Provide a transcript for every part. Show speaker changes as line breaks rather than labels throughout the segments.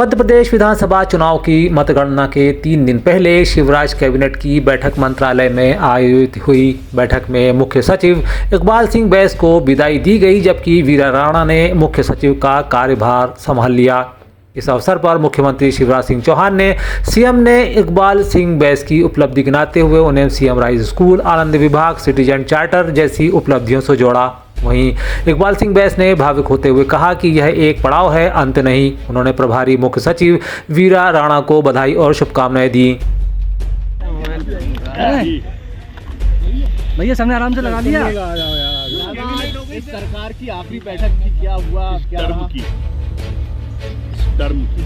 मध्य प्रदेश विधानसभा चुनाव की मतगणना के 3 दिन पहले शिवराज कैबिनेट की बैठक मंत्रालय में आयोजित हुई। बैठक में मुख्य सचिव इकबाल सिंह बैस को विदाई दी गई, जबकि वीरा राणा ने मुख्य सचिव का कार्यभार संभाल लिया। इस अवसर पर मुख्यमंत्री शिवराज सिंह चौहान ने सीएम ने इकबाल सिंह बैस की उपलब्धि गिनाते हुए उन्हें सीएम राइज स्कूल, आनंद विभाग, सिटीजन चार्टर जैसी उपलब्धियों से जोड़ा। वहीं इकबाल सिंह बैस ने भावुक होते हुए कहा कि यह एक पड़ाव है, अंत नहीं। उन्होंने प्रभारी मुख्य सचिव वीरा राणा को बधाई और शुभकामनाएं दी।
भैया सामने आराम से लगा लिया।
इस सरकार की आखिरी बैठक की क्या हुआ, क्या
टर्म की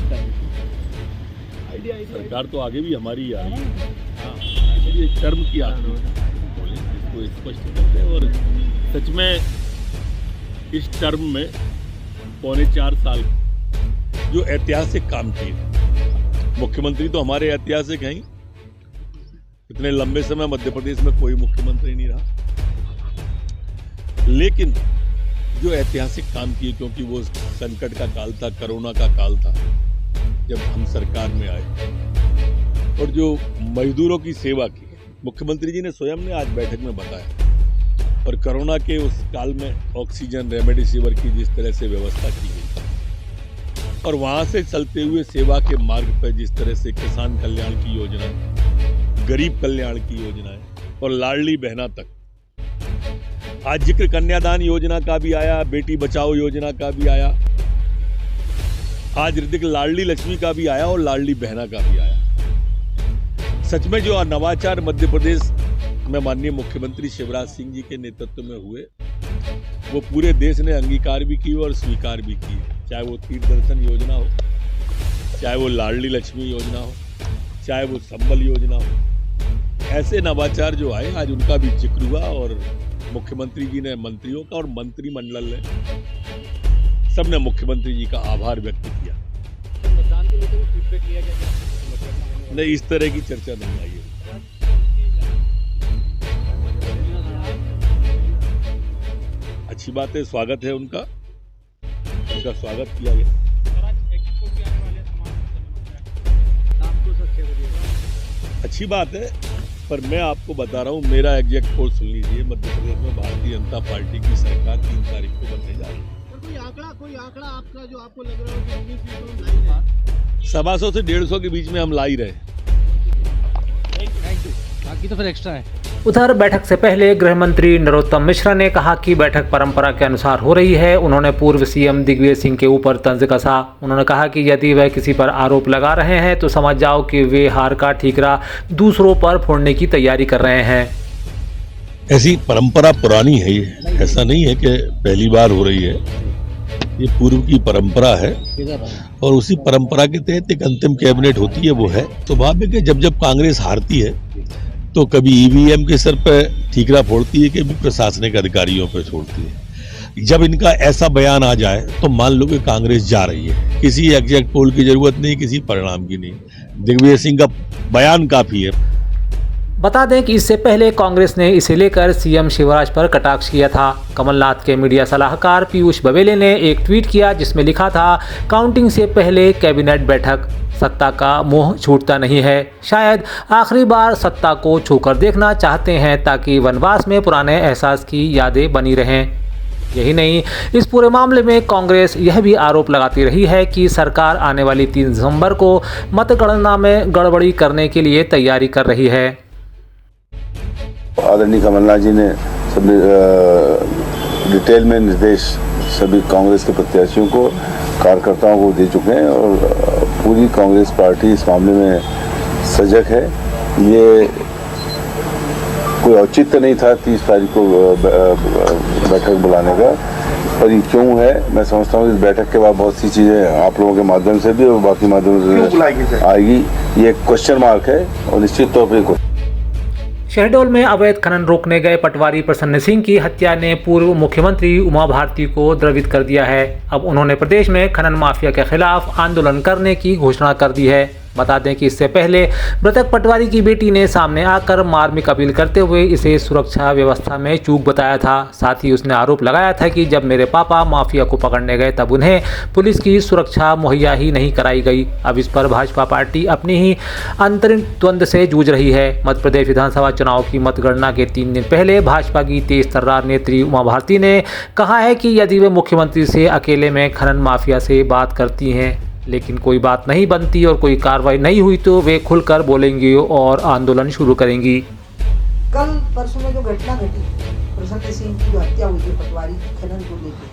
सरकार तो आगे भी हमारी आ रही है। ये टर्म की आखिरी बोले इसको स्पष्ट करते हैं। और सच में इस टर्म में 3.25 साल जो ऐतिहासिक काम किए, मुख्यमंत्री तो हमारे ऐतिहासिक हैं। इतने लंबे समय मध्य प्रदेश में कोई मुख्यमंत्री नहीं रहा, लेकिन जो ऐतिहासिक काम किए, क्योंकि वो संकट का काल था, कोरोना का काल था जब हम सरकार में आए, और जो मजदूरों की सेवा की मुख्यमंत्री जी ने स्वयं ने आज बैठक में बताया। और कोरोना के उस काल में ऑक्सीजन, रेमडेसिविर की जिस तरह से व्यवस्था की गई, और वहां से चलते हुए सेवा के मार्ग पर जिस तरह से किसान कल्याण की योजना, गरीब कल्याण की योजनाएं और लाडली बहना तक, आज जिक्र कन्यादान योजना का भी आया, बेटी बचाओ योजना का भी आया, आज ऋतिक लाडली लक्ष्मी का भी आया और लाडली बहना का भी आया। सच में जो नवाचार मध्य प्रदेश में माननीय मुख्यमंत्री शिवराज सिंह जी के नेतृत्व में हुए, वो पूरे देश ने अंगीकार भी की और स्वीकार भी की। चाहे वो तीर्थ दर्शन योजना हो, चाहे वो लाडली लक्ष्मी योजना हो, चाहे वो संबल योजना हो, ऐसे नवाचार जो आए आज उनका भी जिक्र हुआ। और मुख्यमंत्री जी ने मंत्रियों का और मंत्रिमंडल ने सबने मुख्यमंत्री जी का आभार व्यक्त किया।
मतदान को लेकर फीडबैक लिया गया?
नहीं, इस तरह की चर्चा नहीं आई है। अच्छी बात है, स्वागत है उनका स्वागत किया गया। अच्छी बात है, पर मैं आपको बता रहा हूँ, मेरा एग्जैक्ट पोल सुन लीजिए। मध्य प्रदेश में भारतीय जनता पार्टी की सरकार 3 तारीख को बनने जा रही है।
कोई आंकड़ा आपका जो आपको लग रहा हो कि 19 सीटों में ला ही रहे?
125 से 150 के बीच में हम ला ही रहे।
बाकी तो फिर एक्स्ट्रा है।
उधर बैठक से पहले गृह मंत्री नरोत्तम मिश्रा ने कहा कि बैठक परंपरा के अनुसार हो रही है। उन्होंने पूर्व सीएम दिग्विजय सिंह के ऊपर तंज कसा। उन्होंने कहा कि यदि वह किसी पर आरोप लगा रहे हैं तो समझ जाओ कि वे हार का ठीकरा दूसरों पर फोड़ने की तैयारी कर रहे हैं।
ऐसी परंपरा पुरानी है, ये ऐसा नहीं है कि पहली बार हो रही है, ये पूर्व की परंपरा है। और उसी परंपरा के तहत एक अंतिम कैबिनेट होती है, वो है स्वाभाविक है। जब कांग्रेस हारती है तो कभी ईवीएम के सर पर ठीकरा फोड़ती है, कभी प्रशासनिक अधिकारियों पर छोड़ती है। जब इनका ऐसा बयान आ जाए तो मान लो कि कांग्रेस जा रही है। किसी एग्जैक्ट पोल की जरूरत नहीं, किसी परिणाम की नहीं, दिग्विजय सिंह का बयान काफी है।
बता दें कि इससे पहले कांग्रेस ने इसे लेकर सीएम शिवराज पर कटाक्ष किया था। कमलनाथ के मीडिया सलाहकार पीयूष बवेले ने एक ट्वीट किया जिसमें लिखा था, काउंटिंग से पहले कैबिनेट बैठक, सत्ता का मोह छूटता नहीं है। शायद आखिरी बार सत्ता को छूकर देखना चाहते हैं ताकि वनवास में पुराने एहसास की यादें बनी रहें। यही नहीं, इस पूरे मामले में कांग्रेस यह भी आरोप लगाती रही है कि सरकार आने वाली 3 दिसंबर को मतगणना में गड़बड़ी करने के लिए तैयारी कर रही है।
आदरणीय कमलनाथ जी ने सभी डिटेल में निर्देश सभी कांग्रेस के प्रत्याशियों को, कार्यकर्ताओं को दे चुके हैं और पूरी कांग्रेस पार्टी इस मामले में सजग है। ये कोई औचित्य नहीं था 30 तारीख को बैठक बुलाने का, पर ये क्यों है, मैं समझता हूँ इस बैठक के बाद बहुत सी चीज़ें आप लोगों के माध्यम से भी और बाकी माध्यम से आएगी। ये क्वेश्चन मार्क है और निश्चित तौर पर
शहडोल में अवैध खनन रोकने गए पटवारी प्रसन्न सिंह की हत्या ने पूर्व मुख्यमंत्री उमा भारती को द्रवित कर दिया है। अब उन्होंने प्रदेश में खनन माफिया के खिलाफ आंदोलन करने की घोषणा कर दी है। बता दें कि इससे पहले मृतक पटवारी की बेटी ने सामने आकर मार्मिक अपील करते हुए इसे सुरक्षा व्यवस्था में चूक बताया था। साथ ही उसने आरोप लगाया था कि जब मेरे पापा माफिया को पकड़ने गए तब उन्हें पुलिस की सुरक्षा मुहैया ही नहीं कराई गई। अब इस पर भाजपा पार्टी अपनी ही अंतरिम द्वंद्व से जूझ रही है। मध्य प्रदेश विधानसभा चुनाव की मतगणना के 3 दिन पहले भाजपा की तेज तर्रार नेत्री उमा भारती ने कहा है कि यदि वे मुख्यमंत्री से अकेले में खनन माफिया से बात करती हैं, लेकिन कोई बात नहीं बनती और कोई कार्रवाई नहीं हुई तो वे खुलकर बोलेंगी और आंदोलन शुरू करेंगी।
कल परसों में जो घटना घटी, प्रसन्न सिंह की जो हत्या हुई है पटवारी खनन को लेकर,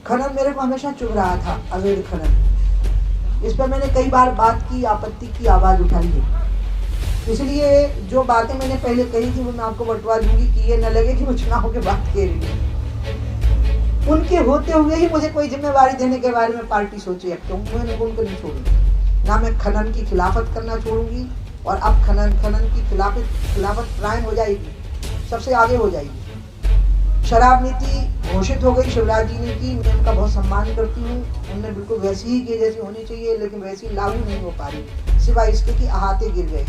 खनन मेरे को हमेशा चुभ रहा था, अवैध खनन। इस पर मैंने कई बार बात की, आपत्ति की आवाज़ उठाई है। इसलिए जो बातें मैंने पहले कही थी वो मैं आपको बंटवा दूंगी कि ये न लगे कि मैं चुनाव के बात कह रही हूँ। उनके होते हुए ही मुझे कोई जिम्मेवारी देने के बारे में पार्टी सोचे, अब क्यों मैं उनको नहीं छोड़ूंगी। ना मैं खनन की खिलाफत करना छोड़ूंगी, और अब खनन की खिलाफत प्राइम हो जाएगी, सबसे आगे हो जाएगी। शराब नीति घोषित हो गई, शिवराज जी ने की, मैं उनका बहुत सम्मान करती हूँ। उनने बिल्कुल वैसी ही की जैसी होनी चाहिए, लेकिन वैसी लागू नहीं हो पा रही, सिवाय इसके कि अहाते गिर गए।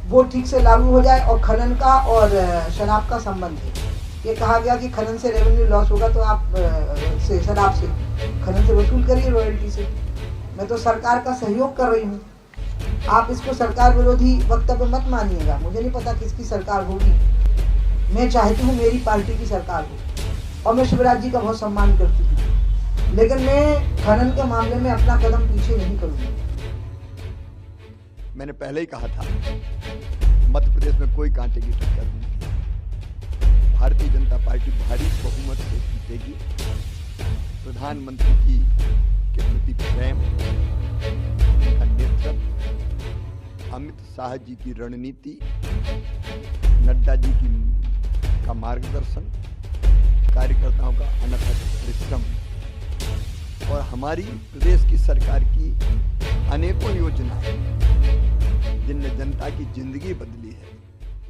वो ठीक से लागू हो जाए। और खनन का और शराब का संबंध है। ये कहा गया कि खनन से रेवेन्यू लॉस होगा, तो आप से शराब से खनन से वसूल करिए रॉयल्टी से। मैं तो सरकार का सहयोग कर रही हूँ, आप इसको सरकार विरोधी वक्तव्य मत मानिएगा। मुझे नहीं पता किसकी सरकार होगी, मैं चाहती हूँ मेरी पार्टी की सरकार हो, और मैं शिवराज जी का बहुत सम्मान करती हूँ, लेकिन मैं खनन के मामले में अपना कदम पीछे नहीं करूँगी।
मैंने पहले ही कहा था, मध्य प्रदेश में कोई कांटे की टक्कर नहीं। भारतीय जनता पार्टी भारी बहुमत से जीतेगी। प्रधानमंत्री जी के प्रति प्रेम, उनका नेतृत्व, अमित शाह जी की रणनीति, नड्डा जी का मार्गदर्शन, कार्यकर्ताओं का अनथक परिश्रम और हमारी प्रदेश की सरकार की अनेकों योजनाएं जिनने जनता की जिंदगी बदली है,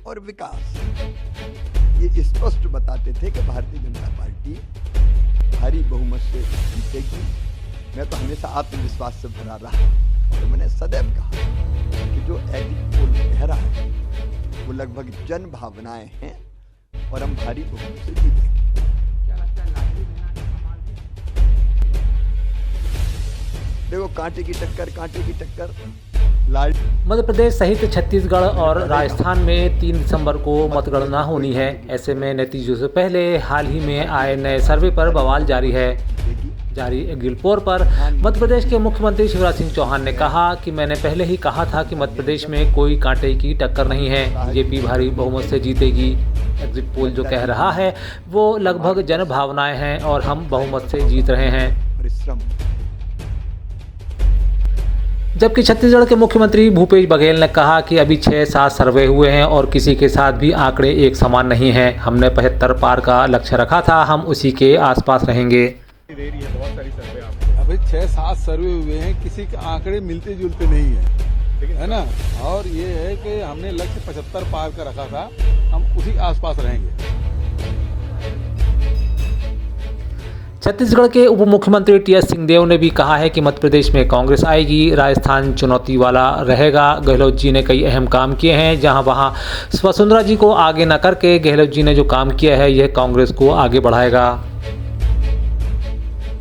और विकास, ये स्पष्ट बताते थे कि भारतीय जनता पार्टी भारी बहुमत से जीतेगी। मैं तो हमेशा आत्मविश्वास से भरा रहा, और मैंने सदैव कहा कि जो एग्जिट पोल कह रहा है वो लगभग जन भावनाएं हैं, और हम भारी बहुमत से जीतेंगे। देखो, कांटे की टक्कर
मध्य प्रदेश सहित छत्तीसगढ़ और राजस्थान में 3 दिसंबर को मतगणना होनी है। ऐसे में नतीजों से पहले हाल ही में आए नए सर्वे पर बवाल जारी है। जारी गिलपोर पर मध्य प्रदेश के मुख्यमंत्री शिवराज सिंह चौहान ने कहा कि मैंने पहले ही कहा था कि मध्य प्रदेश में कोई कांटे की टक्कर नहीं है, बीजेपी भारी बहुमत से जीतेगी। एग्जिट पोल जो कह रहा है वो लगभग जन भावनाएं हैं, और हम बहुमत से जीत रहे हैं। जबकि छत्तीसगढ़ के मुख्यमंत्री भूपेश बघेल ने कहा कि अभी 6-7 सर्वे हुए हैं और किसी के साथ भी आंकड़े एक समान नहीं हैं। हमने 75 पार का लक्ष्य रखा था, हम उसी के आसपास रहेंगे।
अभी 6-7 सर्वे हुए हैं, किसी के आंकड़े मिलते जुलते नहीं है, है ना। और ये है कि हमने लक्ष्य 75 पार का रखा था, हम उसी आसपास रहेंगे।
छत्तीसगढ़ के उप मुख्यमंत्री टी.एस. सिंहदेव ने भी कहा है कि मध्य प्रदेश में कांग्रेस आएगी, राजस्थान चुनौती वाला रहेगा। गहलोत जी ने कई अहम काम किए हैं, जहां वहां वसुंधरा जी को आगे न करके गहलोत जी ने जो काम किया है यह कांग्रेस को आगे बढ़ाएगा।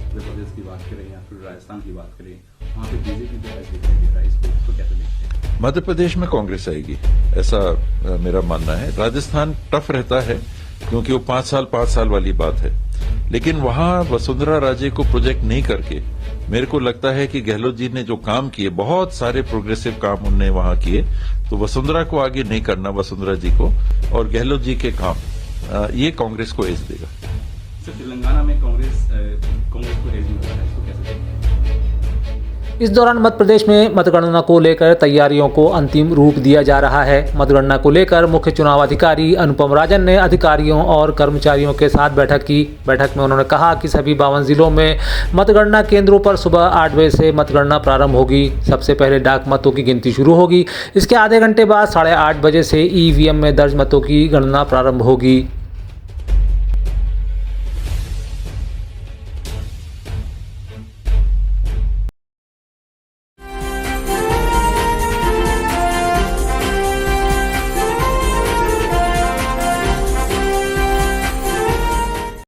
मध्य प्रदेश की बात करें या फिर राजस्थान की बात करें, वहाँ पे बीजेपी जो ऐसे दिखाई दे रहा है, इसको कैसे देखते हैं?
मध्य प्रदेश में कांग्रेस आएगी, ऐसा मेरा मानना है। राजस्थान टफ रहता है क्योंकि वो 5 साल वाली बात है, लेकिन वहां वसुंधरा राजे को प्रोजेक्ट नहीं करके मेरे को लगता है कि गहलोत जी ने जो काम किए, बहुत सारे प्रोग्रेसिव काम उनने वहां किए, तो वसुंधरा को आगे नहीं करना, वसुंधरा जी को और गहलोत जी के काम, ये कांग्रेस को एज देगा।
सर, तेलंगाना में कांग्रेस को एज मिल रहा है, इसको कैसे देखते हैं?
इस दौरान मध्य प्रदेश में मतगणना को लेकर तैयारियों को अंतिम रूप दिया जा रहा है। मतगणना को लेकर मुख्य चुनाव अधिकारी अनुपम राजन ने अधिकारियों और कर्मचारियों के साथ बैठक की। बैठक में उन्होंने कहा कि सभी 52 जिलों में मतगणना केंद्रों पर सुबह 8 बजे से मतगणना प्रारंभ होगी। सबसे पहले डाक मतों की गिनती शुरू होगी। इसके आधे घंटे बाद 8:30 बजे से ईवीएम में दर्ज मतों की गणना प्रारंभ होगी।